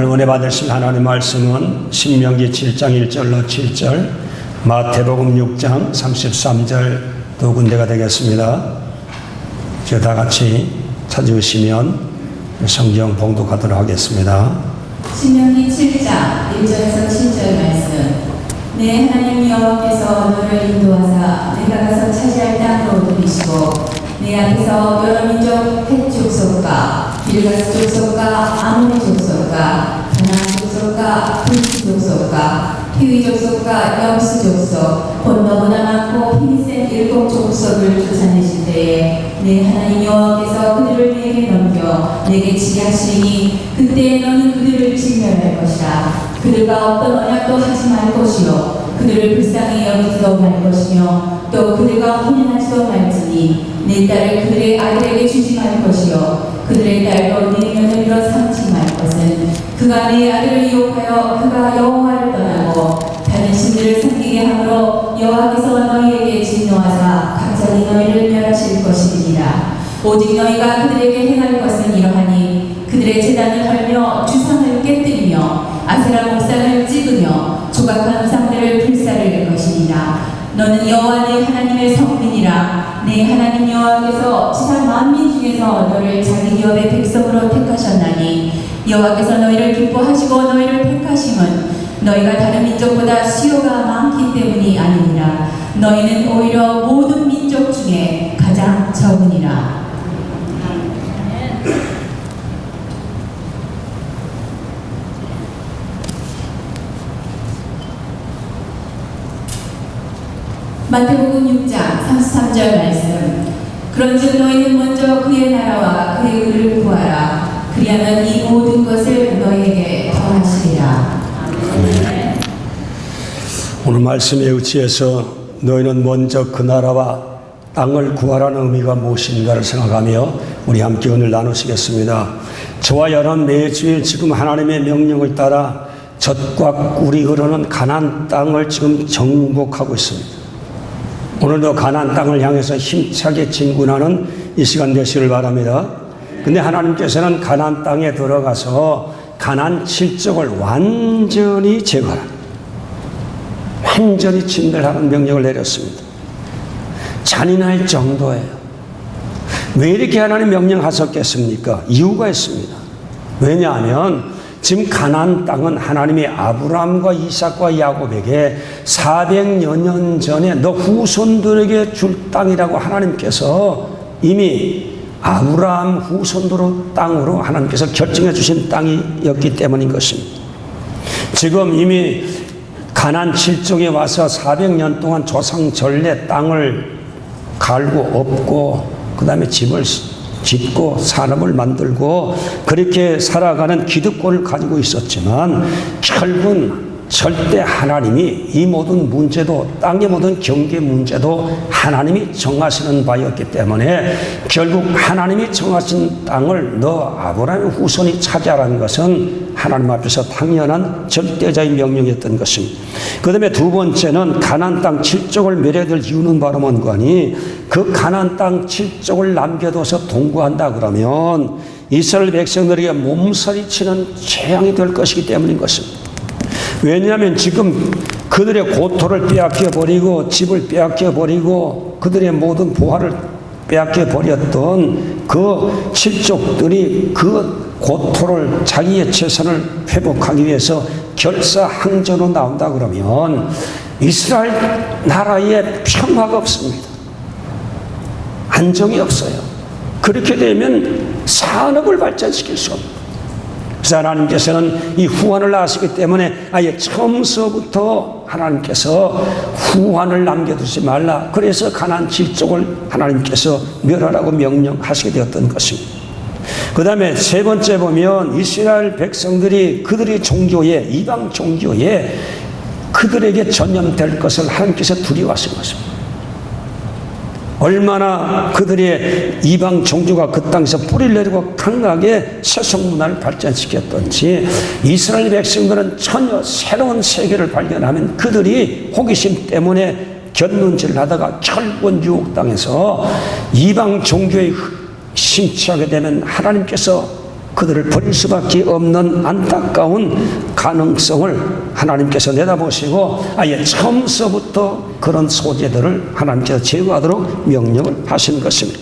오늘 은혜 받으실 하나님의 말씀은 신명기 7장 1절로 7절, 마태복음 6장 33절 두 군데가 되겠습니다. 이제 다 같이 찾으시면 성경 봉독하도록 하겠습니다. 신명기 7장 1절에서 7절 말씀. 내 하나님 여호와께서 너를 인도하사 내가 가서 차지할 땅으로 들이시고 내 앞에서 여러 민족 헷 족속과 길가스 족속과 아모리 족속과 가나안 족속과 브리스 족속과 히위 족속과 여부스 족속 곧 너무나 많고 힘이 센 7 족속을 쫓아내실 때에 내 하나님 여호와께서 그들을 내게 넘겨 내게 지게 하시니 그때 너는 그들을 진멸할 것이라. 그들과 어떤 언약도 하지 말 것이요 그들을 불쌍히 여기지도 말 것이며 또 그들과 혼인하지도 말지니 내 딸을 그들의 아들에게 주지 말 것이요 그들의 딸도 내 며느리로 삼지 말 것은 그가 내 아들을 유혹하여 그가 여호와를 떠나고 다른 신들을 섬기게 하므로 여호와께서 너희에게 진노하사 갑자기 너희를 멸하실 것이니라. 오직 너희가 그들에게 행할 것은 이러하니 그들의 제단을 헐며 주상을 깨뜨리며 아세라 목상을 찍으며 조각한 우상들을 불사를 것이니라. 너는 여호와 내 하나님의 성민이라. 내 하나님 여호와께서 지상 만민 중에서 너를 자기 기업의 백성으로 택하셨나니 여호와께서 너희를 기뻐하시고 너희를 택하심은 너희가 다른 민족보다 수요가 많기 때문이 아니니라. 너희는 오히려 모든 민족 중에 가장 적으니라. 마태복음 6장 33절 말씀. 그런즉 너희는 먼저 그의 나라와 그의 의를 구하라. 그리하면 이 모든 것을 너희에게 더하시리라. 아멘. 오늘 말씀에 의지해서 너희는 먼저 그 나라와 땅을 구하라는 의미가 무엇인가를 생각하며 우리 함께 오늘 나누시겠습니다. 저와 여러분 매주일 지금 하나님의 명령을 따라 젖과 꿀이 흐르는 가나안 땅을 지금 정복하고 있습니다. 오늘도 가나안 땅을 향해서 힘차게 진군하는 이 시간 되시길 바랍니다. 근데 하나님께서는 가나안 땅에 들어가서 가나안 칠족을 완전히 제거하라, 완전히 진멸하는 명령을 내렸습니다. 잔인할 정도예요. 왜 이렇게 하나님 명령하셨겠습니까? 이유가 있습니다. 왜냐하면 지금 가나안 땅은 하나님이 아브라함과 이삭과 야곱에게 400여 년 전에 너 후손들에게 줄 땅이라고 하나님께서 이미 아브라함 후손으로 땅으로 하나님께서 결정해 주신 땅이었기 때문인 것입니다. 지금 이미 가나안 칠족에 와서 400년 동안 조상 전례 땅을 갈고 엎고 그 다음에 집을 짓고 산업을 만들고 그렇게 살아가는 기득권을 가지고 있었지만 결국은 절대 하나님이 이 모든 문제도 땅의 모든 경계 문제도 하나님이 정하시는 바였기 때문에 결국 하나님이 정하신 땅을 너 아브라함의 후손이 차지하라는 것은 하나님 앞에서 당연한 절대자의 명령이었던 것입니다. 그 다음에 두 번째는 가나안 땅 7족을 멸해될 이유는 바로 뭔가니 그 가나안 땅 7족을 남겨둬서 동거한다 그러면 이스라엘 백성들에게 몸서리치는 재앙이 될 것이기 때문인 것입니다. 왜냐하면 지금 그들의 고토를 빼앗겨버리고 집을 빼앗겨버리고 그들의 모든 보화를 빼앗겨버렸던 그 칠족들이 그 고토를 자기의 재산을 회복하기 위해서 결사항전으로 나온다 그러면 이스라엘 나라에 평화가 없습니다. 안정이 없어요. 그렇게 되면 산업을 발전시킬 수 없습니다. 그래서 하나님께서는 이 후환을 아시기 때문에 아예 처음서부터 하나님께서 후환을 남겨두지 말라. 그래서 가나안 칠족을 하나님께서 멸하라고 명령하시게 되었던 것입니다. 그 다음에 세 번째 보면 이스라엘 백성들이 그들의 종교에 이방 종교에 그들에게 전염될 것을 하나님께서 두려워하신 것입니다. 얼마나 그들의 이방 종교가 그 땅에서 뿌리를 내리고 강하게 세속 문화를 발전시켰던지 이스라엘 백성들은 전혀 새로운 세계를 발견하면 그들이 호기심 때문에 곁눈질을 하다가 결국은 유혹당해서 이방 종교에 심취하게 되면 하나님께서 그들을 버릴 수밖에 없는 안타까운 가능성을 하나님께서 내다보시고 아예 처음서부터 그런 소재들을 하나님께서 제거하도록 명령을 하시는 것입니다.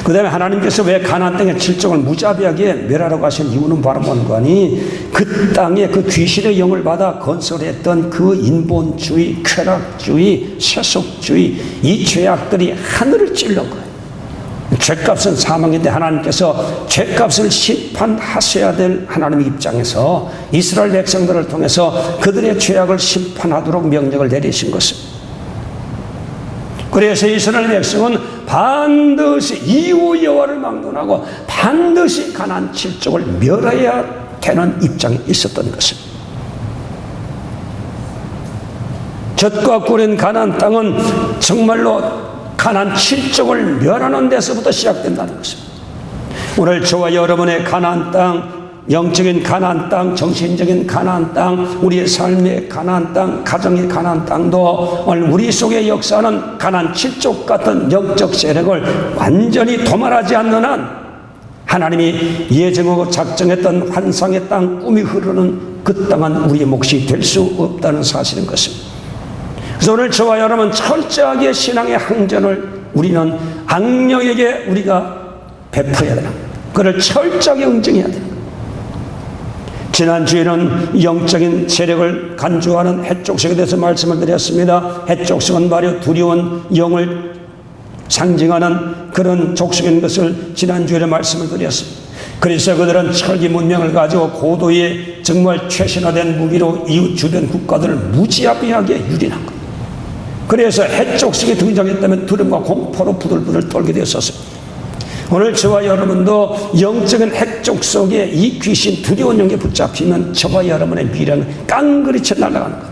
그 다음에 하나님께서 왜 가나안 땅의 칠족을 무자비하게 멸하라고 하신 이유는 바로 뭔가니 그 땅에 그 귀신의 영을 받아 건설했던 그 인본주의, 쾌락주의, 세속주의 이 죄악들이 하늘을 찔른 거예요. 죄값은 사망인데 하나님께서 죄값을 심판하셔야 될 하나님의 입장에서 이스라엘 백성들을 통해서 그들의 죄악을 심판하도록 명령을 내리신 것입니다. 그래서 이스라엘 백성은 반드시 이후 여호와를 막론하고 반드시 가나안 칠족을 멸해야 되는 입장에 있었던 것입니다. 젖과 꿀인 가나안 땅은 정말로 가나안 칠족을 멸하는 데서부터 시작된다는 것입니다. 오늘 저와 여러분의 가나안 땅, 영적인 가나안 땅, 정신적인 가나안 땅, 우리의 삶의 가나안 땅, 가정의 가나안 땅도 오늘 우리 속에 역사하는 가나안 칠족 같은 영적 세력을 완전히 도말하지 않는 한 하나님이 예정하고 작정했던 환상의 땅, 꿈이 흐르는 그 땅은 우리의 몫이 될 수 없다는 사실인 것입니다. 그래서 오늘 저와 여러분 철저하게 신앙의 항전을 우리는 악령에게 우리가 베풀어야 되는 거예요. 그를 철저하게 응징해야 되는 거예요. 지난주에는 영적인 세력을 간주하는 해족성에 대해서 말씀을 드렸습니다. 해족성은 바로 두려운 영을 상징하는 그런 족속인 것을 지난주에 말씀을 드렸습니다. 그래서 그들은 철기 문명을 가지고 고도의 정말 최신화된 무기로 이웃 주변 국가들을 무지하게 유린한 것. 그래서 해족성이 등장했다면 두려움과 공포로 부들부들 떨게 되었었습니다. 오늘 저와 여러분도 영적인 핵족 속에 이 귀신 두려운 영에 붙잡히면 저와 여러분의 미래는 깡그리쳐 날아가는 거예요.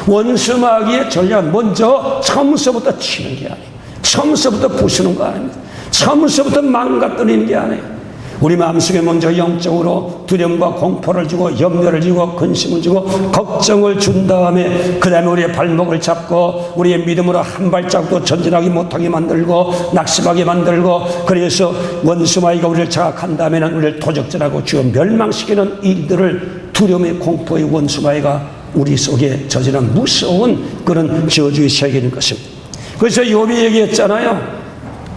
원수마귀의 전략은 먼저 처음서부터 치는 게 아니에요. 처음서부터 부수는 거 아닙니다. 처음서부터 망가뜨리는 게 아니에요. 우리 마음속에 먼저 영적으로 두려움과 공포를 주고 염려를 주고 근심을 주고 걱정을 준 다음에 그 다음에 우리의 발목을 잡고 우리의 믿음으로 한 발짝도 전진하기 못하게 만들고 낙심하게 만들고 그래서 원수마귀가 우리를 자각한 다음에는 우리를 도적질하고 주어 멸망시키는 일들을 두려움의 공포의 원수마귀가 우리 속에 저지른 무서운 그런 저주의 세계인 것입니다. 그래서 욥이 얘기했잖아요.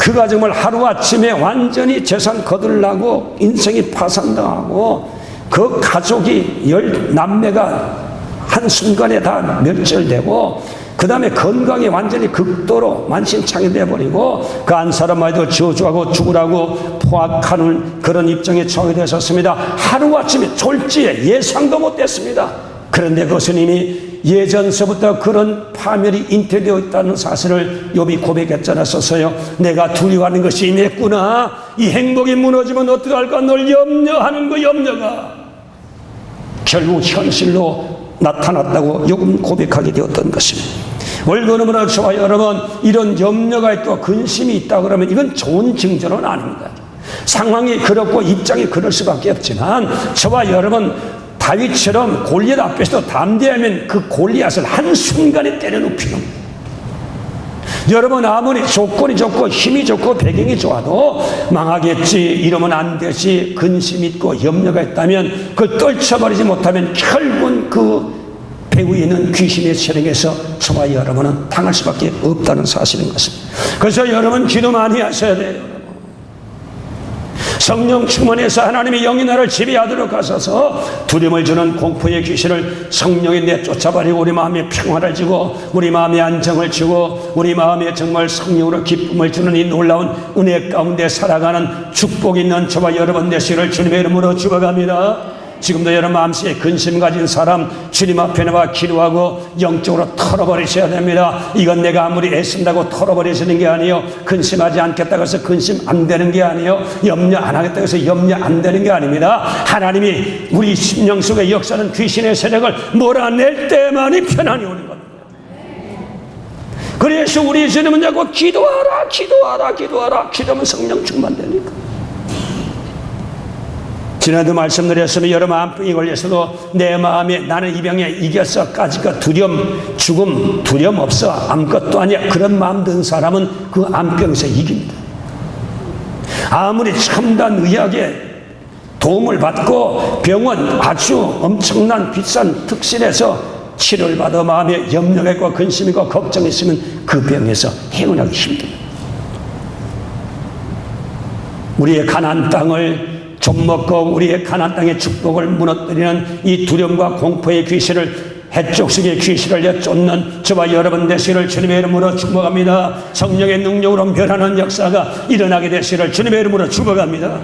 그가 정말 하루아침에 완전히 재산 거들나고 인생이 파산당하고 그 가족이 10남매가 한순간에 다 멸절되고 그 다음에 건강이 완전히 극도로 만신창이 되어버리고 그 한 사람마저도 저주하고 죽으라고 포악하는 그런 입장에 처하게 되었습니다. 하루아침에 졸지에 예상도 못했습니다. 그런데 그것은 이미 예전서부터 그런 파멸이 잉태되어 있다는 사실을 욥이 고백했지 않았었어요. 내가 두려워하는 것이 임했구나. 이 행복이 무너지면 어떡할까 널 염려하는 그 염려가 결국 현실로 나타났다고 욥은 고백하게 되었던 것입니다. 월그러므로 저와 여러분 이런 염려가 있고 근심이 있다 그러면 이건 좋은 징조는 아닙니다. 상황이 그렇고 입장이 그럴 수밖에 없지만 저와 여러분 다윗처럼 골리앗 앞에서도 담대하면 그 골리앗을 한순간에 때려눕히는 여러분 아무리 조건이 좋고 힘이 좋고 배경이 좋아도 망하겠지 이러면 안 되지 근심이 있고 염려가 있다면 그걸 떨쳐버리지 못하면 결국은 그 배후에 있는 귀신의 세력에서 저와 여러분은 당할 수밖에 없다는 사실인 것입니다. 그래서 여러분 기도 많이 하셔야 돼요. 성령 충만해서 하나님의 영이 나를 지배하도록 하셔서 두려움을 주는 공포의 귀신을 성령이 내쫓아버리고 우리 마음에 평화를 주고 우리 마음에 안정을 주고 우리 마음에 정말 성령으로 기쁨을 주는 이 놀라운 은혜 가운데 살아가는 축복 있는 저와 여러분 되시기를 주님의 이름으로 축원합니다. 지금도 여러분 마음속에 근심 가진 사람 주님 앞에 나와 기도하고 영적으로 털어버리셔야 됩니다. 이건 내가 아무리 애쓴다고 털어버리시는 게 아니에요. 근심하지 않겠다고 해서 근심 안 되는 게 아니에요. 염려 안 하겠다고 해서 염려 안 되는 게 아닙니다. 하나님이 우리 심령 속에 역사하는 귀신의 세력을 몰아낼 때만이 편안히 오는 겁니다. 그래서 우리 주님은 자꾸 기도하라 기도하라 기도하라 기도하면 성령 충만되니까. 지난주 말씀드렸으면 여러 마음병이 걸려서도 내 마음에 나는 이 병에 이겼어까지가 두려움 죽음 두려움 없어 아무것도 아니야 그런 마음 든 사람은 그 암병에서 이깁니다. 아무리 첨단 의학에 도움을 받고 병원 아주 엄청난 비싼 특실에서 치료를 받아 마음에 염려가 근심이 있고 걱정이 있으면 그 병에서 헤어나기 힘듭니다. 우리의 가나안 땅을 좀먹고 우리의 가나안 땅의 축복을 무너뜨리는 이 두려움과 공포의 귀신을, 해쪽 속의 귀신을 내쫓는 저와 여러분 되시기를 주님의 이름으로 축복합니다. 성령의 능력으로 멸하는 역사가 일어나게 되시기를 주님의 이름으로 축복합니다.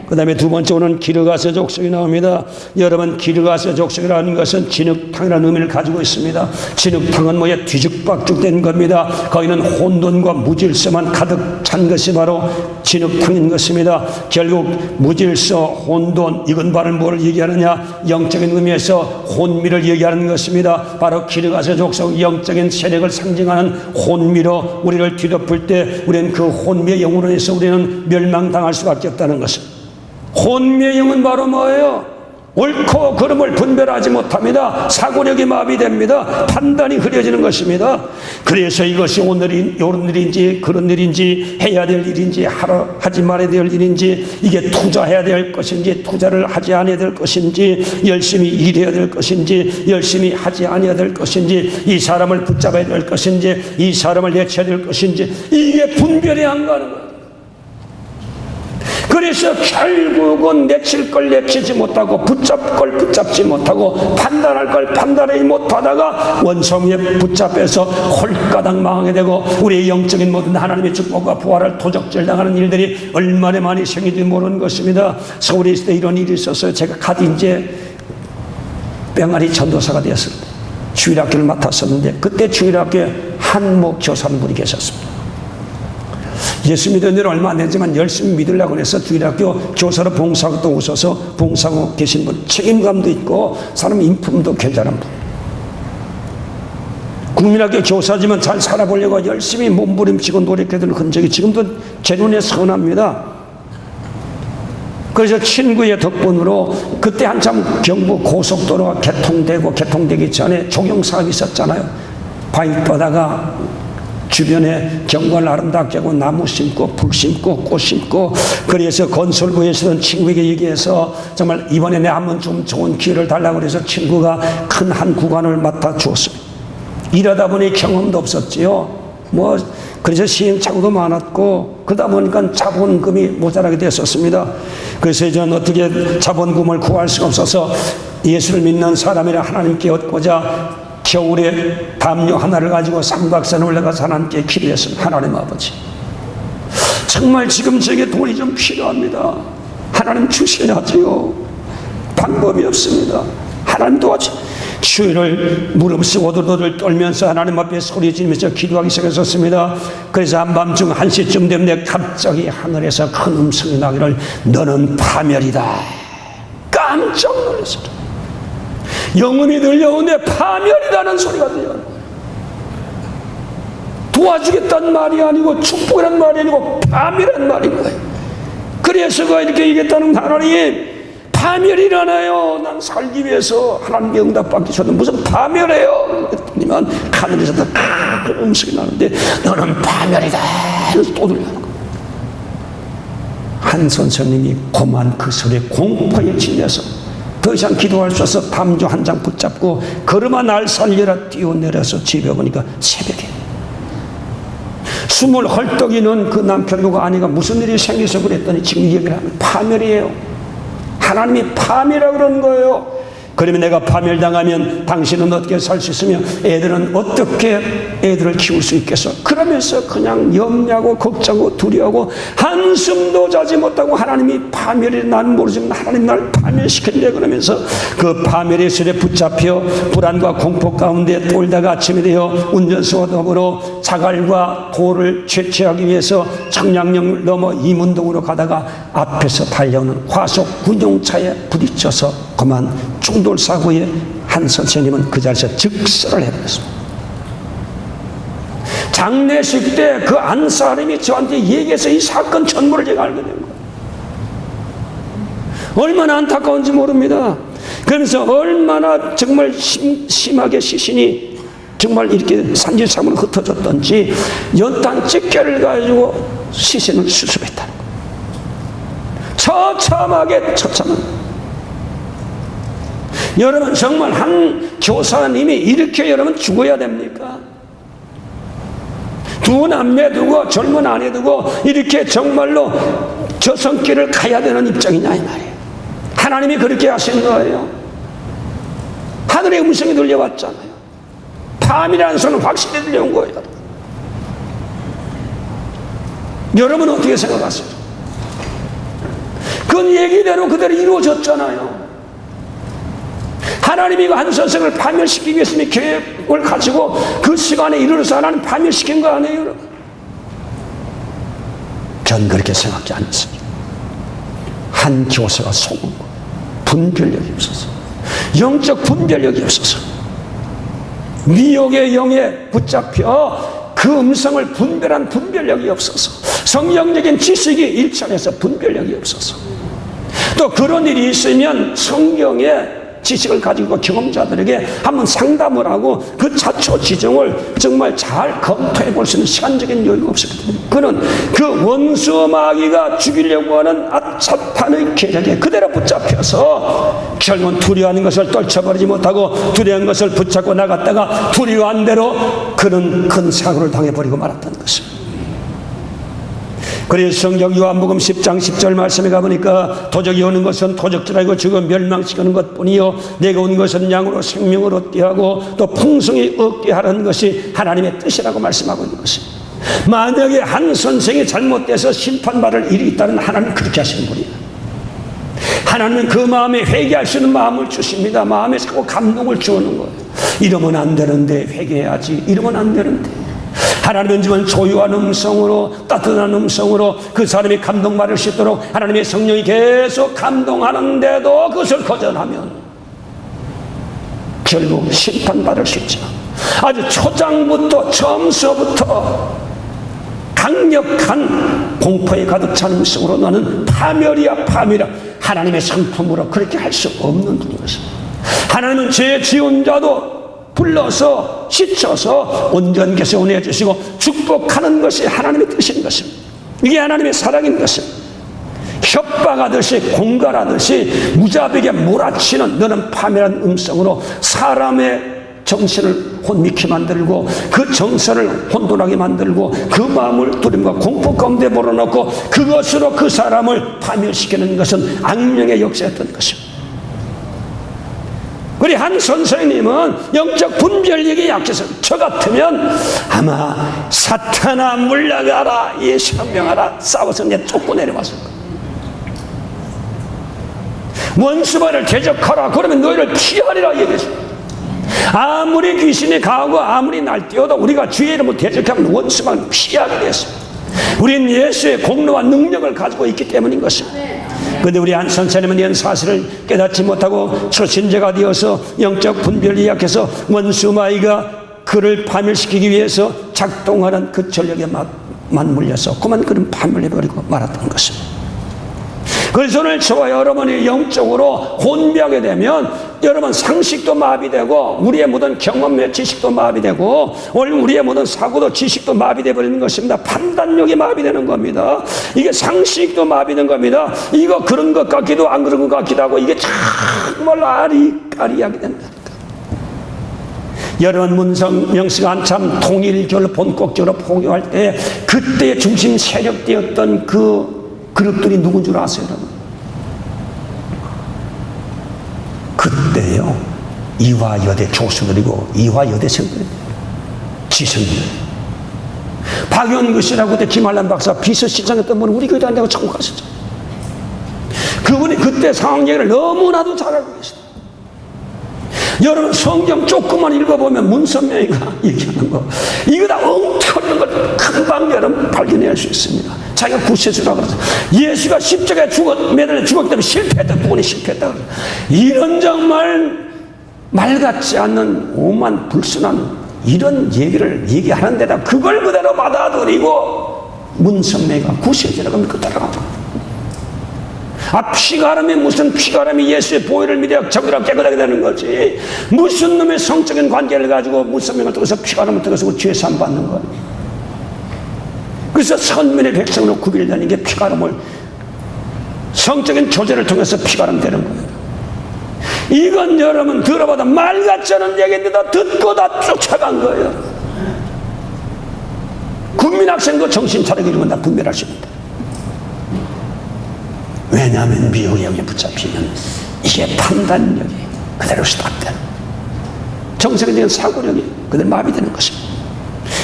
그 다음에 두 번째 오는 기르가스 족속이 나옵니다. 여러분, 기르가스 족속이라는 것은 진흙탕이라는 의미를 가지고 있습니다. 진흙탕은 뭐에 뒤죽박죽된 겁니다. 거기는 혼돈과 무질서만 가득 찬 것이 바로 진흙탕인 것입니다. 결국 무질서, 혼돈, 이건 바로 뭘 얘기하느냐? 영적인 의미에서 혼미를 얘기하는 것입니다. 바로 기르가스 족속, 영적인 세력을 상징하는 혼미로 우리를 뒤덮을 때 우리는 그 혼미의 영으로 해서 우리는 멸망당할 수밖에 없다는 것입니다. 혼미의 영은 바로 뭐예요? 옳고 그름을 분별하지 못합니다. 사고력이 마비됩니다. 판단이 흐려지는 것입니다. 그래서 이것이 오늘이 이런 일인지 그런 일인지 해야 될 일인지 하지 말아야 될 일인지, 이게 투자해야 될 것인지 투자를 하지 않아야 될 것인지, 열심히 일해야 될 것인지 열심히 하지 않아야 될 것인지, 이 사람을 붙잡아야 될 것인지 이 사람을 내쳐야 될 것인지, 이게 분별이 안 가는 거예요. 그래서 결국은 내칠 걸 내치지 못하고 붙잡을 걸 붙잡지 못하고 판단할 걸 판단하지 못하다가 원성에 붙잡혀서 홀가닥 망하게 되고 우리의 영적인 모든 하나님의 축복과 부활을 도적질당하는 일들이 얼마나 많이 생기는지 모르는 것입니다. 서울에 있을 때 이런 일이 있었어요. 제가 갓 이제 병아리 전도사가 되었습니다. 주일학교를 맡았었는데 그때 주일학교에 한목 교사는 분이 계셨습니다. 예수 믿은 지는 얼마 안 되지만 열심히 믿으려고 해서 주일학교 교사로 봉사하고 또 오셔서 봉사하고 계신 분, 책임감도 있고 사람 인품도 괜찮은 분, 국민학교 교사지만 잘 살아보려고 열심히 몸부림치고 노력해드는 흔적이 지금도 제 눈에 선합니다. 그래서 친구의 덕분으로 그때 한참 경부 고속도로가 개통되기 전에 조경사업이 있었잖아요. 바위바다가 주변에 경관을 아름답게 하고 나무 심고 풀 심고 꽃 심고, 그래서 건설부에 있었던 친구에게 얘기해서 정말 이번에 내 한번 좀 좋은 기회를 달라고 해서 친구가 큰 한 구간을 맡아 주었습니다. 일하다 보니 경험도 없었지요. 그래서 시행착오도 많았고 그러다 보니까 자본금이 모자라게 됐었습니다. 그래서 저는 어떻게 자본금을 구할 수가 없어서 예수를 믿는 사람이라 하나님께 얻고자 겨울에 담요 하나를 가지고 삼각산에 올라가서 하나님께 기도했습니다. 하나님 아버지, 정말 지금 제게 돈이 좀 필요합니다. 하나님 주셔야지요. 방법이 없습니다. 하나님 도와주세요. 주의를 무릎쓰고 오들오들 떨면서 하나님 앞에 소리 지르면서 기도하기 시작했었습니다. 그래서 한밤중 1시쯤 되면 갑자기 하늘에서 큰 음성이 나기를 너는 파멸이다. 깜짝 놀랐습니다. 영음이 들려오는데 파멸이라는 소리가 들려요. 도와주겠다는 말이 아니고 축복이라는 말이 아니고 파멸이라는 말인 거예요. 그래서 이렇게 얘기했다는 하나님, 파멸이라나요? 난 살기 위해서 하나님께 응답받기 전에 무슨 파멸이에요? 그랬더니만 하늘에서 큰 음성이 나는데 너는 파멸이다. 그래서 또 들려요. 한 선생님이 고만 그 소리에 공포에 질려서 더 이상 기도할 수 없어 담요 한 장 붙잡고 걸음아 날 살려라 뛰어내려서 집에 오니까 새벽에 숨을 헐떡이는 그 남편과 아내가 무슨 일이 생겨서 그랬더니 지금 이 얘기를 하면 파멸이에요. 하나님이 파멸이라고 그러는 거예요. 그러면 내가 파멸당하면 당신은 어떻게 살 수 있으며 애들은 어떻게 애들을 키울 수 있겠어? 그러면서 그냥 염려하고 걱정하고 두려워하고 한숨도 자지 못하고 하나님이 파멸이 난 모르지만 하나님 날 파멸시켰네 그러면서 그 파멸의 술에 붙잡혀 불안과 공포 가운데 돌다가 아침이 되어 운전수와 더불어 자갈과 돌을 채취하기 위해서 청량령을 넘어 이문동으로 가다가 앞에서 달려오는 과속 군용차에 부딪혀서 그만 충돌사고에 한 선생님은 그 자리에서 즉사를 해버렸습니다. 장례식 때 그 안 사람이 저한테 얘기해서 이 사건 전부를 제가 알게 된 거예요. 얼마나 안타까운지 모릅니다. 그러면서 얼마나 정말 심하게 시신이 정말 이렇게 산지상으로 흩어졌던지 연탄 집게를 가지고 시신을 수습했다는 거예요. 처참하게 처참한. 여러분 정말 한 교사님이 이렇게 여러분 죽어야 됩니까? 두 남매 두고 젊은 아내 두고 이렇게 정말로 저성길을 가야 되는 입장이냐 이 말이에요. 하나님이 그렇게 하신 거예요. 하늘의 음성이 들려왔잖아요. 밤이라는 소리는 확실히 들려온 거예요. 여러분 어떻게 생각하세요? 그건 얘기대로 그대로 이루어졌잖아요. 하나님이 한 선생을 파멸시키기 위해서 계획을 가지고 그 시간에 이르러서 하나님 파멸시킨 거 아니에요, 여러분? 전 그렇게 생각지 않습니다. 한 교사가 속은 거, 분별력이 없어서, 영적 분별력이 없어서, 미혹의 영에 붙잡혀 그 음성을 분별한 분별력이 없어서, 성경적인 지식이 일천해서 분별력이 없어서, 또 그런 일이 있으면 성경에 지식을 가지고 경험자들에게 한번 상담을 하고 그 자초지종을 정말 잘 검토해 볼 수 있는 시간적인 여유가 없었거든요. 그는 그 원수 마귀가 죽이려고 하는 사탄의 계략에 그대로 붙잡혀서 결국은 두려워하는 것을 떨쳐버리지 못하고 두려운 것을 붙잡고 나갔다가 두려워한 대로 그는 큰 사고를 당해버리고 말았던 것입니다. 그래서 성경 요한복음 10장 10절 말씀에 가보니까 도적이 오는 것은 도적질하고 죽어 멸망시키는 것뿐이요 내가 온 것은 양으로 생명을 얻게 하고 또 풍성히 얻게 하라는 것이 하나님의 뜻이라고 말씀하고 있는 것입니다. 만약에 한 선생이 잘못돼서 심판받을 일이 있다면 하나님은 그렇게 하시는 분이에요. 하나님은 그 마음에 회개할 수 있는 마음을 주십니다. 마음에 자꾸 감동을 주는 거예요. 이러면 안 되는데 회개해야지. 이러면 안 되는데. 하나님은 지금 조용한 음성으로 따뜻한 음성으로 그 사람이 감동받을 수 있도록 하나님의 성령이 계속 감동하는데도 그것을 거절하면 결국 심판받을 수 있죠. 아주 초장부터 처음서부터 강력한 공포에 가득 찬 음성으로 너는 파멸이야 파멸이야. 하나님의 성품으로 그렇게 할 수 없는 분인 것입니다. 하나님은 죄 지은 자도 불러서 씻어서 온전 개선해 주시고 축복하는 것이 하나님의 뜻인 것입니다. 이게 하나님의 사랑인 것입니다. 협박하듯이 공갈하듯이 무자비하게 몰아치는 너는 파멸한 음성으로 사람의 정신을 혼미케 만들고 그 정서를 혼돈하게 만들고 그 마음을 두려움과 공포 가운데 몰아넣고 그것으로 그 사람을 파멸시키는 것은 악령의 역사였던 것입니다. 우리 한 선생님은 영적 분별력이 약해서 저 같으면 아마 사탄아 물러가라 예수 명하라 싸워서 내 쫓고 내려왔을 거야. 원수만을 대적하라 그러면 너희를 피하리라 얘기했어. 아무리 귀신이 강하고 아무리 날뛰어도 우리가 주의 이름을 대적하면 원수만 피하게 됐습니다. 우리는 예수의 공로와 능력을 가지고 있기 때문인 것입니다. 그런데 우리 한 선생님은 이런 사실을 깨닫지 못하고 초신자가 되어서 영적 분별이 약해서 원수 마귀가 그를 파멸시키기 위해서 작동하는 그 전력에 맞물려서 그만 그는 파멸해버리고 말았던 것입니다. 그래서 오늘 저와 여러분이 영적으로 혼미하게 되면 여러분 상식도 마비되고 우리의 모든 경험의 지식도 마비되고 오늘 우리의 모든 사고도 지식도 마비되어 버리는 것입니다. 판단력이 마비되는 겁니다. 이게 상식도 마비된 겁니다. 이거 그런 것 같기도 안 그런 것 같기도 하고 이게 정말 아리까리하게 된다. 여러분 문성명씨가 한참 통일교를 본격적으로 포교할 때 그때 중심 세력되었던 그 그룹들이 누군 줄 아세요, 여러분? 그때요 이화여대 교수들이고 이화여대생들이에요. 지성들. 박연구 씨라고 그때 김한란 박사 비서실장했던 분은 우리 교회도 안 되고 천국 가셨죠. 그분이 그때 상황 얘기를 너무나도 잘 알고 계시다. 여러분 성경 조금만 읽어보면 문선명이가 얘기하는 거 이거 다 엉터리는 걸 금방 여러분 발견할 수 있습니다. 자기가 구세주라고 그러죠. 예수가 십자가에 매달려 죽었기 때문에 실패했다. 부분이 실패했다. 이런 정말 말 같지 않는 오만 불순한 이런 얘기를 얘기하는 데다 그걸 그대로 받아들이고 문선명이가 구세주라고 하면 그 따라가죠. 피가람이 무슨 피가람이 예수의 보혈을 믿어 정결하고 깨끗하게 되는 거지. 무슨 놈의 성적인 관계를 가지고 문선명을 통해서 피가람을 통해서 죄산 받는 거야. 그래서 선민의 백성으로 구별되는 게 피가람을 성적인 조제를 통해서 피바람되는 거예요. 이건 여러분 들어봐도 말 같지 않은 얘기인데도 듣고 다 쫓아간 거예요. 국민학생도 정신 차리고 이러면 다 분별할 수 있다. 왜냐하면 미혹에 여기 붙잡히면 이게 판단력이 그대로 스탑되는, 정상적인 사고력이 그대로 마비되는 것입니다.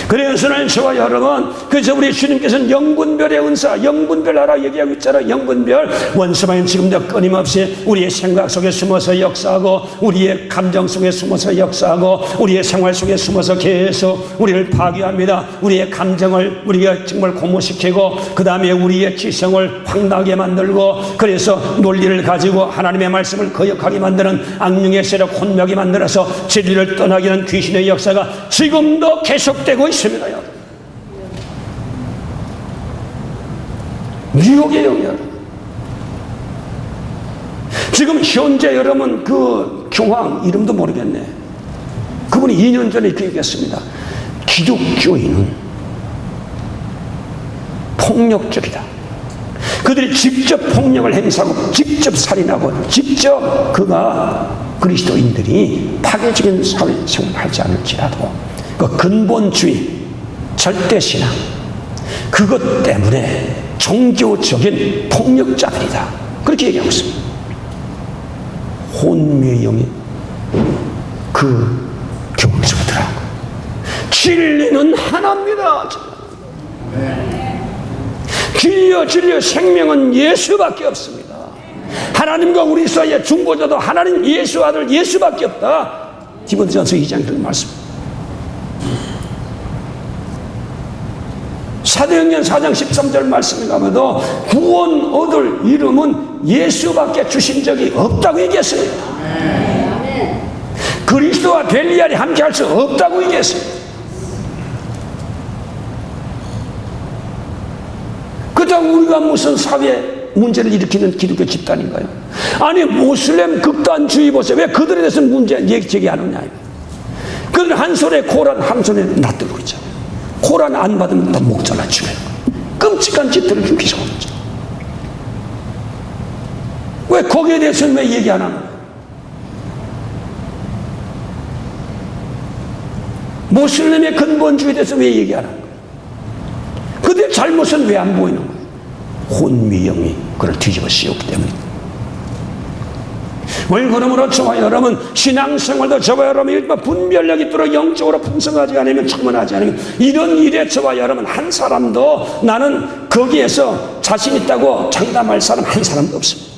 그래서 오늘 저와 여러분, 그래서 우리 주님께서는 영분별의 은사, 영분별 하라 얘기하고 있잖아요. 영분별. 원수마는 지금도 끊임없이 우리의 생각 속에 숨어서 역사하고, 우리의 감정 속에 숨어서 역사하고, 우리의 생활 속에 숨어서 계속 우리를 파괴합니다. 우리의 감정을 우리가 정말 고무시키고, 그 다음에 우리의 지성을 황당하게 만들고, 그래서 논리를 가지고 하나님의 말씀을 거역하게 만드는 악령의 세력 혼미하게 만들어서 진리를 떠나게 하는 귀신의 역사가 지금도 계속되고 있습니다. 미혹의 영역. 지금 현재 여러분 그 교황 이름도 모르겠네. 그분이 2년 전에 이렇게 얘기했습니다. 기독교인은 폭력적이다. 그들이 직접 폭력을 행사하고 직접 살인하고 직접 그리스도인들이 파괴적인 사회생활을 하지 않을지라도 그 근본주의, 절대신앙, 그것 때문에 종교적인 폭력자들이다. 그렇게 얘기하고 있습니다. 혼미의 영이 그 교황 속에 들어간 거예요. 진리는 하나입니다. 진리요 생명은 예수밖에 없습니다. 하나님과 우리 사이의 중보자도 하나님 예수 아들 예수밖에 없다. 디모데전서 2장 그런 말씀입니다. 사도행전 4장 13절 말씀에 가면도 구원 얻을 이름은 예수밖에 주신 적이 없다고 얘기했습니다. 그리스도와 벨리알이 함께 할 수 없다고 얘기했습니다. 그렇다고 우리가 무슨 사회 문제를 일으키는 기독교 집단인가요? 아니 모슬렘 극단주의 보세요. 왜 그들에 대해서는 문제 얘기 안 하느냐. 그들 한 손에 코란 한 손에 놔두고 있잖아요. 코란 안 받으면 다 목 잘라 죽여요. 끔찍한 짓들을 좀 계속하고 있죠. 왜 거기에 대해서는 왜 얘기 안 하는 거예요? 모슬림의 근본주의에 대해서 왜 얘기 안 하는 거예요? 그들의 잘못은 왜 안 보이는 거예요? 혼미영이 그걸 뒤집어 씌웠기 때문입니다. 그러므로 저와 여러분 신앙생활도 저와 여러분 일반 분별력이 있도록 영적으로 풍성하지 않으면 충만하지 않으면 이런 일에 저와 여러분 한 사람도 나는 거기에서 자신 있다고 장담할 사람 한 사람도 없습니다.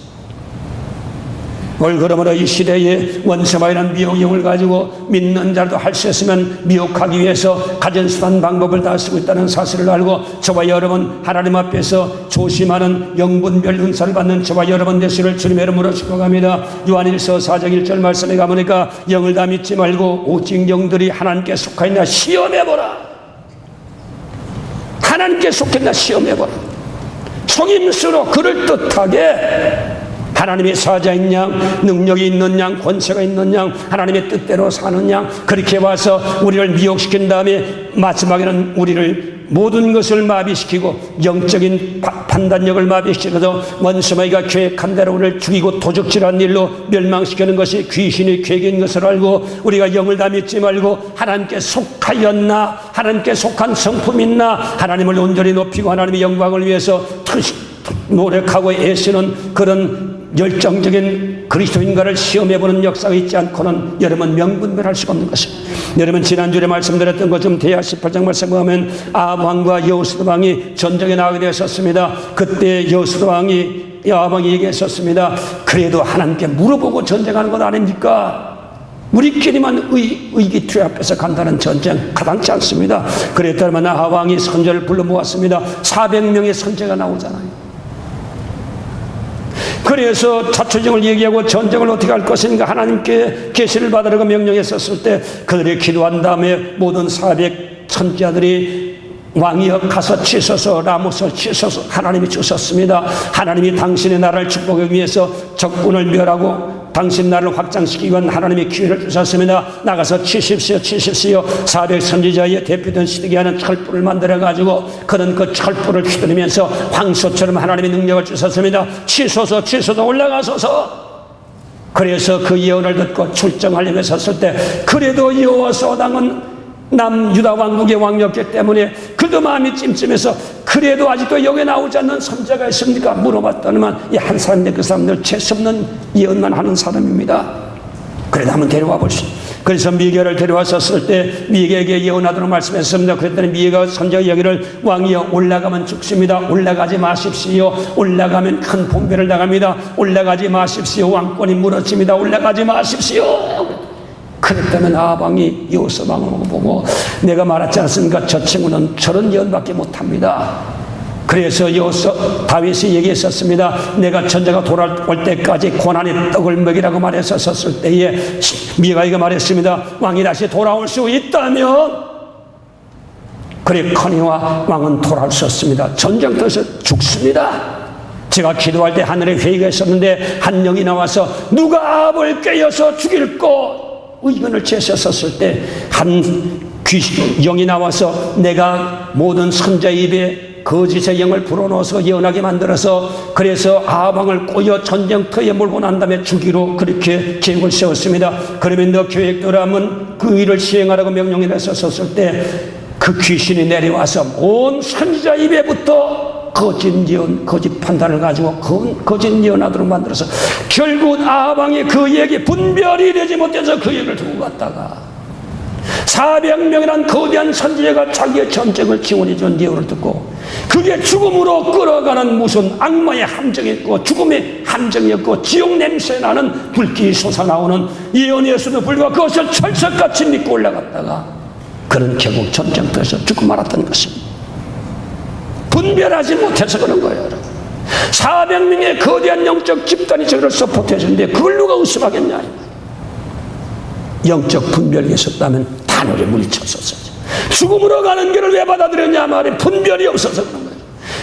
그러므로 이 시대에 원수마이라는 미혹형을 가지고 믿는 자도 할 수 있으면 미혹하기 위해서 가진 수단 방법을 다 쓰고 있다는 사실을 알고 저와 여러분 하나님 앞에서 조심하는 영분별 은사를 받는 저와 여러분 되시를 주님의 이름으로 축복합니다. 요한일서 4장 1절 말씀에 가보니까 영을 다 믿지 말고 오직 영들이 하나님께 속하였나 시험해보라. 하나님께 속했나 시험해보라. 속임수로 그럴듯하게 하나님의 사자인 양, 능력이 있는 양, 권세가 있는 양, 하나님의 뜻대로 사는 양, 그렇게 와서 우리를 미혹시킨 다음에 마지막에는 우리를 모든 것을 마비시키고 영적인 판단력을 마비시켜서 원수마귀가 계획한 대로 우리를 죽이고 도적질한 일로 멸망시키는 것이 귀신의 계획인 것을 알고 우리가 영을 다 믿지 말고 하나님께 속하였나, 하나님께 속한 성품 있나, 하나님을 온전히 높이고 하나님의 영광을 위해서 노력하고 애쓰는 그런 열정적인 그리스도인가를 시험해보는 역사가 있지 않고는 여러분 명분별할 수가 없는 것입니다. 여러분 지난주에 말씀드렸던 것처럼 대하 18장 말씀 보면 아합 왕과 여호수아 왕이 전쟁에 나가게 되었습니다. 그때 여호수아 왕이 아합 왕이 얘기했었습니다. 그래도 하나님께 물어보고 전쟁하는 것 아닙니까? 우리끼리만 의기투에 앞에서 간다는 전쟁 가당치 않습니다. 그랬다면 아합 왕이 선제를 불러 모았습니다. 400명의 선제가 나오잖아요. 그래서 자초정을 얘기하고 전쟁을 어떻게 할 것인가 하나님께 계시를 받으라고 명령했었을 때 그들이 기도한 다음에 모든 400 선지자들이 왕이여 가서 치소서 라못을 치소서 하나님이 주셨습니다. 하나님이 당신의 나라를 축복하기 위해서 적군을 멸하고 당신 나라를 확장시키기 위한 하나님의 기회를 주셨습니다. 나가서 치십시오. 400 선지자의 대표된 시드기야는 철불을 만들어가지고 그는 그 철불을 휘두르면서 황소처럼 하나님의 능력을 주셨습니다. 치소서 올라가소서. 그래서 그 예언을 듣고 출정하려고 섰을 때 그래도 여호와사당은 남유다 왕국의 왕이었기 때문에 그도 마음이 찜찜해서 그래도 아직도 여기에 나오지 않는 선자가 있습니까? 물어봤더니만 이 한 사람인데 그 사람들 재수없는 예언만 하는 사람입니다. 그래도 한번 데려와 보시오. 그래서 미개를 데려왔었을 때 미개에게 예언하도록 말씀했습니다. 그랬더니 미개가 선지자 여기를 왕이여 올라가면 죽습니다. 올라가지 마십시오. 올라가면 큰 분배를 당합니다. 올라가지 마십시오. 왕권이 무너집니다. 올라가지 마십시오. 그랬다면 아방이 여호사방을 보고 내가 말했지 않습니까? 저 친구는 저런 예언밖에 못합니다. 그래서 다윗이 얘기했었습니다. 내가 전쟁가 돌아올 때까지 고난의 떡을 먹이라고 말했었을 때에 미가이가 말했습니다. 왕이 다시 돌아올 수 있다면 그래 커니와 왕은 돌아올 수 없습니다. 전쟁터에서 죽습니다. 제가 기도할 때 하늘에 회의가 있었는데 한 영이 나와서 누가 압을 깨어서 죽일꼬 의견을 제시했었을 때 한 영이 나와서 내가 모든 선자 입에 거짓의 영을 불어넣어서 예언하게 만들어서 그래서 아방을 꼬여 전쟁터에 몰고 난 다음에 주기로 그렇게 계획을 세웠습니다. 그러면 너 계획대로 하면 그 일을 시행하라고 명령이 됐었을 때 그 귀신이 내려와서 온 선지자 입에부터 거짓 예언, 거짓 판단을 가지고 거짓 예언하도록 만들어서 결국 아방이 그 얘기 분별이 되지 못해서 그 얘기를 두고 갔다가 400명이란 거대한 선지자가 자기의 전쟁을 지원해 준 예언을 듣고 그게 죽음으로 끌어가는 무슨 악마의 함정이었고 죽음의 함정이었고 지옥 냄새 나는 불길이 솟아나오는 예언이었음에도 불구하고 그것을 철석같이 믿고 올라갔다가 그는 결국 전쟁터에서 죽고 말았던 것입니다. 분별하지 못해서 그런 거예요, 여러분. 400명의 거대한 영적 집단이 저를 서포트해 주는데 그걸 누가 의심하겠냐. 영적 분별이 있었다면 단호히 물리쳤었어요. 죽음으로 가는 길을 왜 받아들였냐 말이 분별이 없어서 그런 거예요.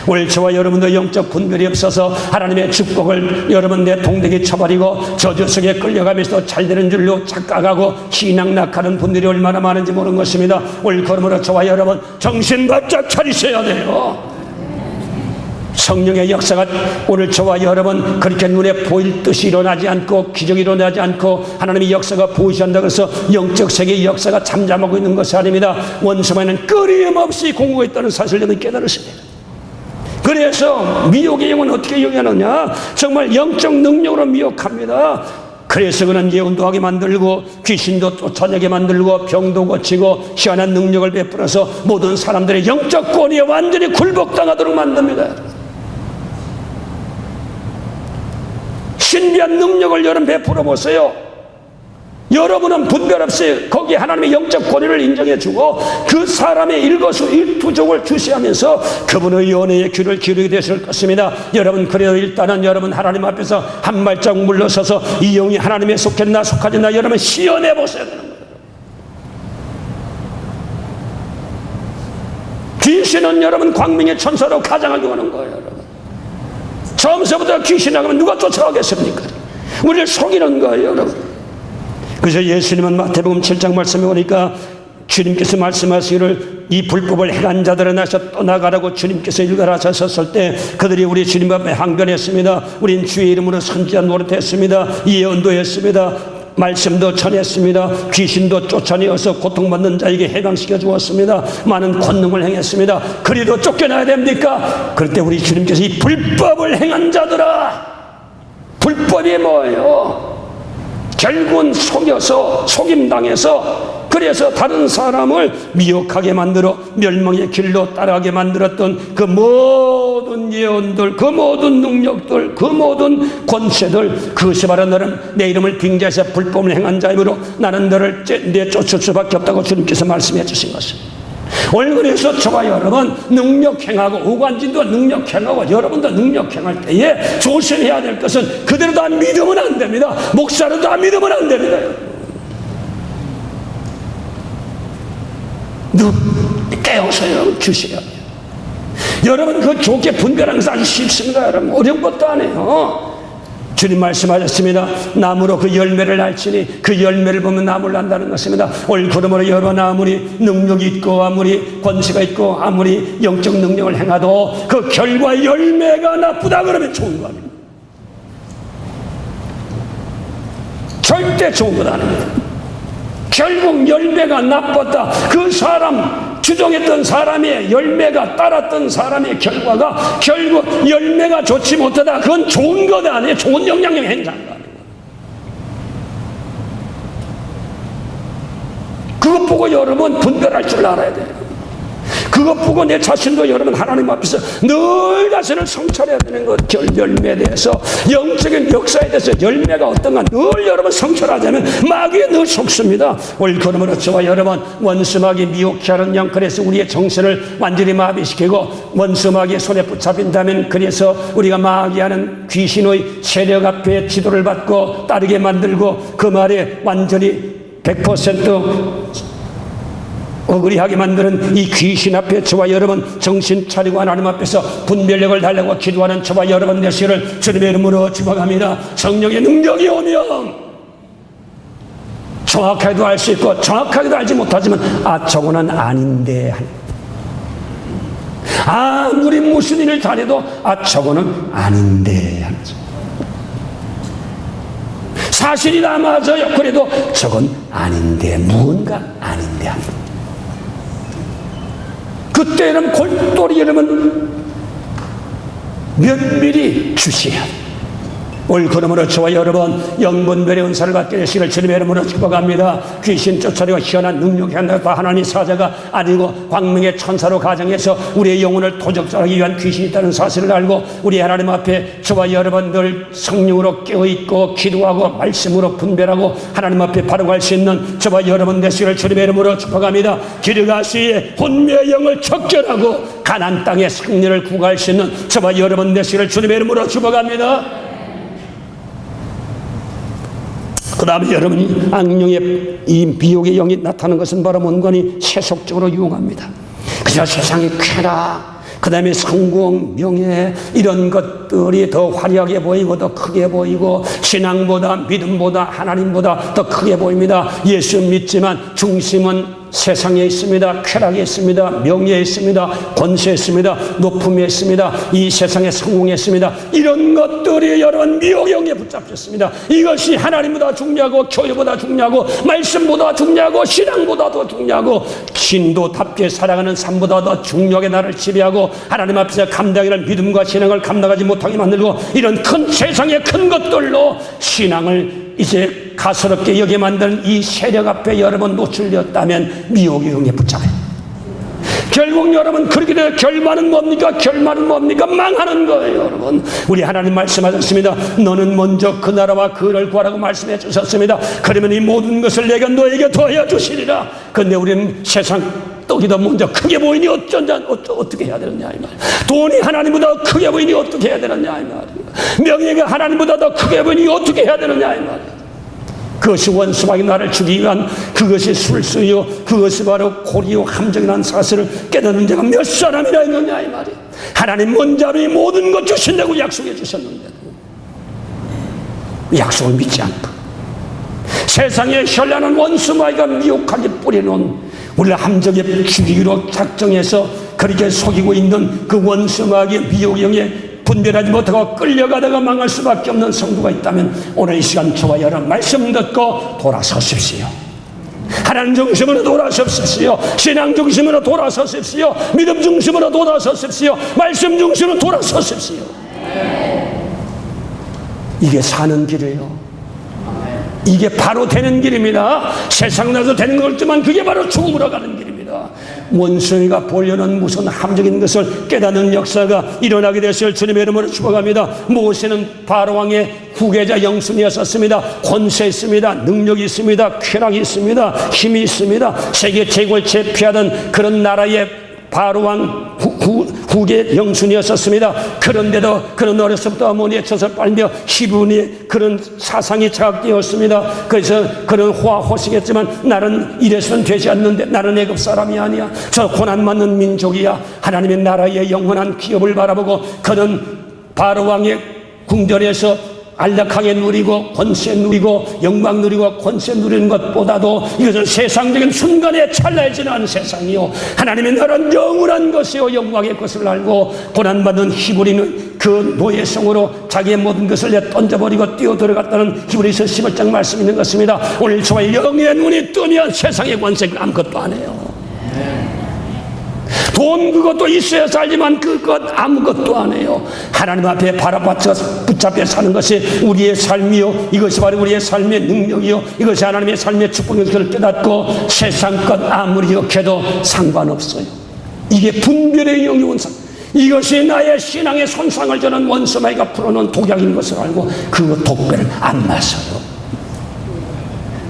오늘 저와 여러분도 영적 분별이 없어서 하나님의 축복을 여러분 내 동댕이 쳐버리고 저주 속에 끌려가면서 잘되는 줄로 착각하고 신앙낙하는 분들이 얼마나 많은지 모르는 것입니다. 오늘 그러므로 저와 여러분 정신 바짝 차리셔야 돼요. 성령의 역사가 오늘 저와 여러분 그렇게 눈에 보일 듯이 일어나지 않고 기적이 일어나지 않고 하나님의 역사가 보이신다고 해서 영적 세계의 역사가 잠잠하고 있는 것이 아닙니다. 원수만은 끊임없이 공부가 있다는 사실을 여러분 깨달으셔야 돼요. 그래서 미혹의 영은 어떻게 영위하느냐? 정말 영적 능력으로 미혹합니다. 그래서 그는 예언도 하게 만들고 귀신도 쫓아내게 만들고 병도 고치고 희한한 능력을 베풀어서 모든 사람들의 영적 권위에 완전히 굴복당하도록 만듭니다. 신비한 능력을 여러분 베풀어 보세요. 여러분은 분별 없이 거기에 하나님의 영적 권위를 인정해주고 그 사람의 일거수일투족을 주시하면서 그분의 연애의 귀를 기울이게 되실 것입니다. 여러분 그래도 일단은 여러분 하나님 앞에서 한 발짝 물러서서 이 영이 하나님에 속했나 속하지 않나 여러분 시연해 보셔야 되는 거예요. 귀신은 여러분 광명의 천사로 가장하게 하는 거예요. 여러분 처음서부터 귀신 나가면 누가 쫓아가겠습니까? 우리를 속이는 거예요, 여러분. 그래서 예수님은 마태복음 7장 말씀에 오니까 주님께서 말씀하시기를 이 불법을 행한 자들은 나서 떠나가라고 주님께서 일가라 하셨을 때 그들이 우리 주님 앞에 항변했습니다. 우린 주의 이름으로 선지자 노릇했습니다. 예언도 했습니다. 말씀도 전했습니다. 귀신도 쫓아내어서 고통받는 자에게 해방시켜 주었습니다. 많은 권능을 행했습니다. 그리도 쫓겨나야 됩니까? 그럴 때 우리 주님께서 이 불법을 행한 자들아, 불법이 뭐예요? 결국은 속여서 속임당해서 그래서 다른 사람을 미혹하게 만들어 멸망의 길로 따라가게 만들었던 그 모든 예언들, 그 모든 능력들, 그 모든 권세들, 그것이 바로 너는 내 이름을 빙자해서 불법을 행한 자이므로 나는 너를 내쫓을 수밖에 없다고 주님께서 말씀해 주신 것입니다. 오늘 그래서 저와 여러분 능력 행하고 오관진도 능력 행하고 여러분도 능력 행할 때에 조심해야 될 것은 그대로 다 믿으면 안 됩니다. 목사로 다 믿으면 안 됩니다. 눈 깨어서 여러분 주셔야 돼요. 여러분 그 좋게 분별하는 것은 아주 쉽습니다. 여러분 어려운 것도 아니에요. 주님 말씀하셨습니다. 나무로 그 열매를 알지니 그 열매를 보면 나무를 안다는 것입니다. 올 그러므로 여러분 아무리 능력이 있고 아무리 권세가 있고 아무리 영적 능력을 행하도 그 결과 열매가 나쁘다 그러면 좋은 거 아닙니다. 절대 좋은 것 아닙니다. 결국 열매가 나빴다. 그 사람 주종했던 사람의 열매가 따랐던 사람의 결과가 결국 열매가 좋지 못하다. 그건 좋은 것 아니에요. 좋은 영향력 행사한 거 아니에요. 그것 보고 여러분 분별할 줄 알아야 돼요. 그것 보고 내 자신도 여러분 하나님 앞에서 늘 자신을 성찰해야 되는 것. 열매에 대해서 영적인 역사에 대해서 열매가 어떤가 늘 여러분 성찰하자면 마귀에 늘 속습니다. 올 그러므로 저와 여러분 원수 마귀 미혹케 하는 영, 그래서 우리의 정신을 완전히 마비시키고 원수 마귀의 손에 붙잡힌다면 그래서 우리가 마귀하는 귀신의 세력 앞에 지도를 받고 따르게 만들고 그 말에 완전히 100% 억울하게 만드는 이 귀신 앞에 저와 여러분 정신 차리고 하나님 앞에서 분별력을 달라고 기도하는 저와 여러분 되시기를 주님의 이름으로 축복합니다. 성령의 능력이 오면 정확하게도 알 수 있고 정확하게도 알지 못하지만 저거는 아닌데, 아무리 무슨 일을 잘해도 저거는 아닌데 하죠. 사실이 다 맞아요. 그래도 저건 아닌데, 무언가 아닌데 합니다. 그때는 골똘히 여러분 면밀히 주시야. 올 그러므로 저와 여러분 영분별의 은사를 받게 되시기를 주님의 이름으로 축복합니다. 귀신 쫓아내고 희한한 능력이 한다 하나님 사자가 아니고 광명의 천사로 가정해서 우리의 영혼을 도적질하기 위한 귀신이 있다는 사실을 알고 우리 하나님 앞에 저와 여러분들 성령으로 깨어있고 기도하고 말씀으로 분별하고 하나님 앞에 바로 갈 수 있는 저와 여러분 되시기를 주님의 이름으로 축복합니다. 기르가시의 혼미의 영을 척결하고 가나안 땅의 승리를 구할 수 있는 저와 여러분 되시기를 주님의 이름으로 축복합니다. 그 다음에 여러분이 악령의 이 미혹의 영이 나타나는 것은 바로 뭔가니 세속적으로 유혹합니다. 그저 세상의 쾌락, 그 다음에 성공, 명예 이런 것들이 더 화려하게 보이고 더 크게 보이고 신앙보다 믿음보다 하나님보다 더 크게 보입니다. 예수 믿지만 중심은 세상에 있습니다. 쾌락에 있습니다. 명예에 있습니다. 권세에 있습니다. 높음에 있습니다. 이 세상에 성공에 있습니다. 이런 것들이 여러분 미혹영에 붙잡혔습니다. 이것이 하나님보다 중요하고 교회보다 중요하고 말씀보다 중요하고 신앙보다 더 중요하고 신도답게 살아가는 삶보다 더 중요하게 나를 지배하고 하나님 앞에서 감당이라는 믿음과 신앙을 감당하지 못하게 만들고 이런 큰 세상의 큰 것들로 신앙을 이제 가소롭게 여기에 만드는 이 세력 앞에 여러분 노출되었다면 미혹의 영에 붙잡아요. 결국 여러분 그렇게 되어 결말은 뭡니까? 결말은 뭡니까? 망하는 거예요. 여러분 우리 하나님 말씀하셨습니다. 너는 먼저 그 나라와 그를 구하라고 말씀해 주셨습니다. 그러면 이 모든 것을 내가 너에게 더하여 주시리라. 그런데 우리는 세상 떡이 더 먼저 크게 보이니 어떻게 해야 되느냐 이 말이야. 돈이 하나님보다 크게 보이니 어떻게 해야 되느냐 이 말이야. 명예가 하나님보다 더 크게 보이니 어떻게 해야 되느냐 이 말이야. 그것이 원수마귀 나를 죽이기 위한 그것이 술수요 그것이 바로 고리요 함정이라는 사실을 깨닫는 자가 몇 사람이나 있느냐 이 말이야. 하나님 먼저 이 모든 것 주신다고 약속해 주셨는데도 약속을 믿지 않고 세상에 현란한 원수마귀가 미혹하게 뿌려놓은 우리를 함정에 죽이기로 작정해서 그렇게 속이고 있는 그 원수마귀의 미혹영에 분별하지 못하고 끌려가다가 망할 수밖에 없는 성도가 있다면 오늘 이 시간 저와 여러분 말씀 듣고 돌아서십시오. 하나님 중심으로 돌아서십시오. 신앙 중심으로 돌아서십시오. 믿음 중심으로 돌아서십시오. 말씀 중심으로 돌아서십시오. 이게 사는 길이에요. 이게 바로 되는 길입니다. 세상 나서 되는 거지만 그게 바로 죽음으로 가는 길입니다. 원수가 보려는 무슨 함정인 것을 깨닫는 역사가 일어나게 되실 주님의 이름으로 축복합니다. 모세는 바로왕의 후계자 영순이었습니다. 권세 있습니다. 능력이 있습니다. 쾌락이 있습니다. 힘이 있습니다. 세계 최고를 제패하던 그런 나라의 바로왕 후계 영순이었습니다. 그런데도 그런 어려서부터 어머니의 젖을 빨며 히브리의 그런 사상이 자각되었습니다. 그래서 그런 호화호식했지만 나는 이래서는 되지 않는데 나는 애굽 사람이 아니야. 저 고난받는 민족이야. 하나님의 나라의 영원한 기업을 바라보고 그는 바로왕의 궁전에서 안락하게 누리고 권세 누리고 영광 누리고 권세 누리는 것보다도 이것은 세상적인 순간에 찰나에 지나는 세상이요, 하나님의 나라는 영원한 것이요 영광의 것을 알고 고난받은 히브리는 그 노예성으로 자기의 모든 것을 던져버리고 뛰어들어갔다는 히브리서 11장 말씀이 있는 것입니다. 오늘 저와 영의 눈이 뜨면 세상의 권세는 아무것도 안 해요. 돈 그것도 있어야 살지만 그것 아무것도 안 해요. 하나님 앞에 바라봐서 붙잡혀 사는 것이 우리의 삶이요, 이것이 바로 우리의 삶의 능력이요, 이것이 하나님의 삶의 축복인 것을 깨닫고 세상 것 아무리 욕해도 상관없어요. 이게 분별의 영이 온 삶, 이것이 나의 신앙의 손상을 주는 원수마귀가 풀어놓은 독약인 것을 알고 그 독배를 안 마셔요.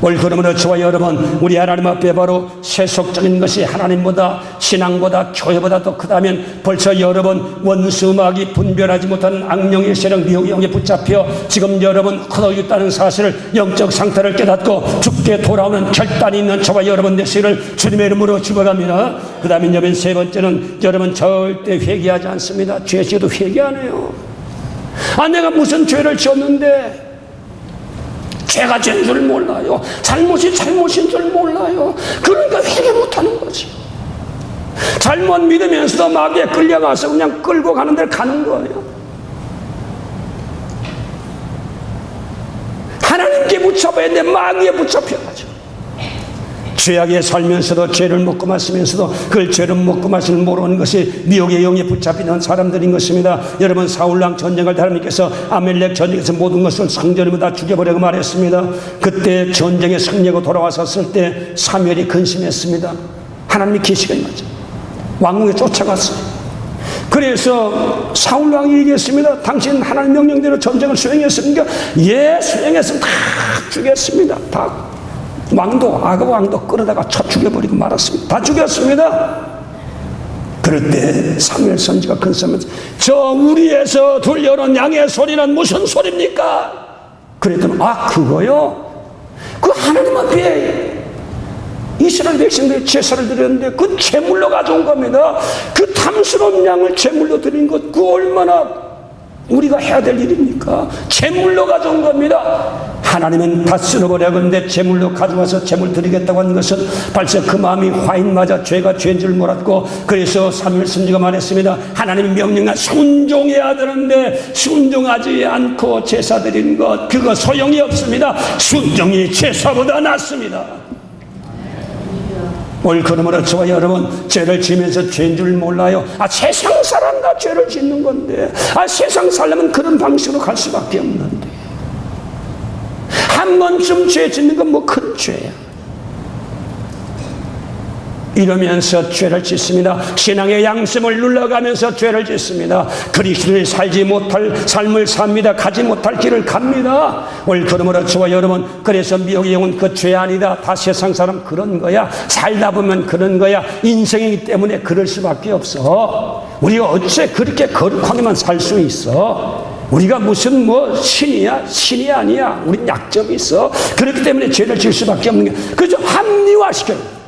오늘 그러므로 저와 여러분, 우리 하나님 앞에 바로 세속적인 것이 하나님보다, 신앙보다, 교회보다 더 크다면 벌써 여러분 원수마귀 분별하지 못하는 악령의 세력 미혹의 영에 붙잡혀 지금 여러분 흩어졌다는 사실을, 영적 상태를 깨닫고 죽게 돌아오는 결단이 있는 저와 여러분 되시기를 주님의 이름으로 축원합니다. 그 다음에 여러분 세 번째는, 여러분 절대 회개하지 않습니다. 죄 지어도 회개 안 해요. 내가 무슨 죄를 지었는데, 죄가 죄인 줄 몰라요. 잘못이 잘못인 줄 몰라요. 그러니까 회개 못하는 거지. 잘못 믿으면서도 마귀에 끌려가서 그냥 끌고 가는 데를 가는 거예요. 하나님께 붙잡아야 돼. 마귀에 붙잡혀가지고 죄악에 살면서도 죄를 먹고 마시면서도 그걸 죄를 먹고 마시를 모르는 것이 미혹의 영에 붙잡히는 사람들인 것입니다. 여러분 사울왕 전쟁을 하나님께서 아멜렉 전쟁에서 모든 것을 상전이면 다 죽여버리고 말했습니다. 그때 전쟁에 승리하고 돌아왔었을 때 사무엘이 근심했습니다. 하나님이 계시가 맞죠. 왕궁에 쫓아갔어요. 그래서 사울왕이 얘기했습니다. 당신 하나님 명령대로 전쟁을 수행했습니까? 예, 수행했으면 다 죽였습니다. 다. 왕도, 아가 왕도 끌어다가 쳐 죽여버리고 말았습니다. 다 죽였습니다. 그럴 때 사무엘 선지가 근심하면서, 저 우리에서 들려오는 양의 소리는 무슨 소리입니까? 그랬더니, 그거요? 그 하나님 앞에 이스라엘 백성들이 제사를 드렸는데 그 제물로 가져온 겁니다. 그 탐스러운 양을 제물로 드린 것, 그 얼마나 우리가 해야 될 일입니까? 제물로 가져온 겁니다. 하나님은 다 쓸어버려야겠는데 제물로 가져와서 제물 드리겠다고 하는 것은 벌써 그 마음이 화인 맞아 죄가 죄인 줄 몰랐고, 그래서 사무엘 선지가 말했습니다. 하나님 명령에 순종해야 되는데 순종하지 않고 제사 드리는 것, 그거 소용이 없습니다. 순종이 제사보다 낫습니다. 오늘 그러므로 저와 여러분 죄를 지면서 죄인 줄 몰라요. 세상 사람 다 죄를 짓는 건데, 세상 살려면 그런 방식으로 갈 수밖에 없는데, 한 번쯤 죄 짓는 건 뭐 큰 죄야. 이러면서 죄를 짓습니다. 신앙의 양심을 눌러가면서 죄를 짓습니다. 그리스도의 살지 못할 삶을 삽니다. 가지 못할 길을 갑니다. 오늘 그러므로 저와 여러분, 그래서 미혹의 영은 그 죄 아니다. 다 세상 사람 그런 거야. 살다 보면 그런 거야. 인생이기 때문에 그럴 수밖에 없어. 우리가 어째 그렇게 거룩하게만 살 수 있어? 우리가 무슨 신이야? 신이 아니야. 우린 약점이 있어. 그렇기 때문에 죄를 지을 수밖에 없는 게, 그저 합리화시켜요.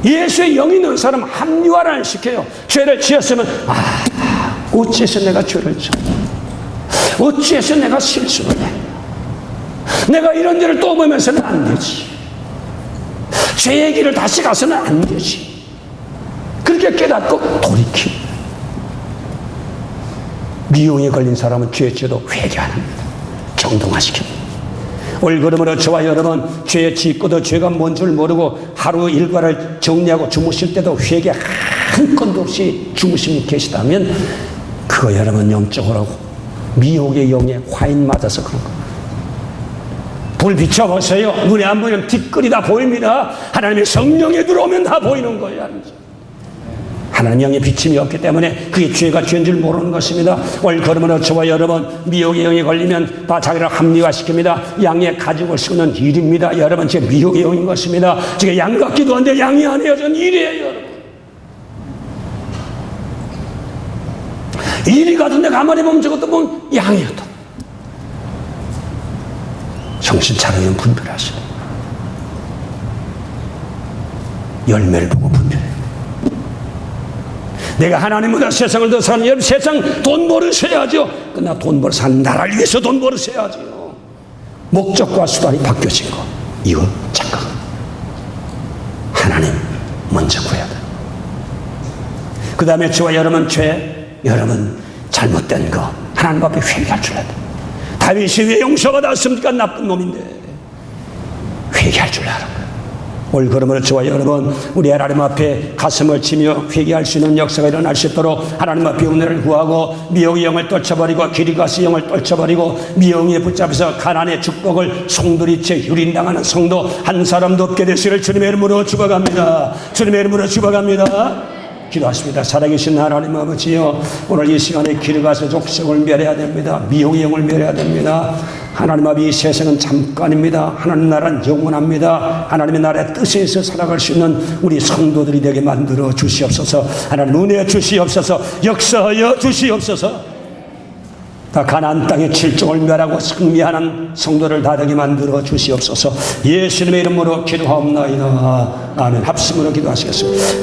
예수의 영이 있는 사람 합리화를 안 시켜요. 죄를 지었으면, 어찌해서 내가 죄를 지어? 어찌해서 내가 실수를 해? 내가 이런 죄를 또 보면서는 안 되지. 죄의 길을 다시 가서는 안 되지. 그렇게 깨닫고 돌이킵니다. 미혹에 걸린 사람은 죄 지어도 회개 안 합니다. 정당화시킵니다. 오늘 그러므로 저와 여러분, 죄 짓고도 죄가 뭔 줄 모르고 하루 일과를 정리하고 주무실 때도 회개 한 건도 없이 주무시는 계시다면, 그거 여러분 영적으로 미혹의 영에 화인 맞아서 그런 겁니다. 불 비춰보세요. 눈에 안 보이면 뒷글이 다 보입니다. 하나님의 성령에 들어오면 다 보이는 거예요. 하나님 영의 비침이 없기 때문에 그게 죄가 죄인 줄 모르는 것입니다. 오늘 그러므로 저와 여러분, 미혹의 영에 걸리면 다 자기를 합리화시킵니다. 양에 가지고 쓰는 일입니다. 여러분, 제 미혹의 영인 것입니다. 제가 양 같기도 한데 양이 아니에요. 전 일이에요, 여러분. 일이 같은데 가만히 보면 저것도 뭐 양이었다. 정신 차리면 분별하시오. 열매를 보고 분별해. 내가 하나님보다 세상을 더 사는 여러분, 세상 돈 벌으셔야죠. 그러나 돈 벌어서 한 나라를 위해서 돈 벌으셔야죠. 목적과 수단이 바뀌어진 거, 이거 착각. 하나님 먼저 구해야 돼. 그 다음에 저와 여러분 죄, 여러분 잘못된 거 하나님 앞에 회개할 줄 알아야 돼. 다윗이 왜 용서받았습니까? 나쁜 놈인데. 회개할 줄 알아. 오늘 그러므로 저와 여러분, 우리 하나님 앞에 가슴을 치며 회개할 수 있는 역사가 일어날 수 있도록 하나님 앞에 은혜를 구하고, 미혹의 영을 떨쳐버리고 기리가스 영을 떨쳐버리고 미혹에 붙잡혀서 가난의 축복을 송두리째 유린당하는 성도 한 사람도 없게 되시를 주님의 이름으로 축복합니다. 주님의 이름으로 축복합니다. 기도하십니다. 살아계신 하나님 아버지요, 오늘 이 시간에 기르가서 족속을 멸해야 됩니다. 미혹의 영을 멸해야 됩니다. 하나님 아버지, 이 세상은 잠깐입니다. 하나님 나라는 영원합니다. 하나님의 나라의 뜻에서 살아갈 수 있는 우리 성도들이 되게 만들어 주시옵소서. 하나님 은혜 주시옵소서. 역사하여 주시옵소서. 다 가나안 땅의 칠종을 멸하고 승리하는 성도를 다 되게 만들어 주시옵소서. 예수님의 이름으로 기도하옵나이다. 아멘. 합심으로 기도하시겠습니다.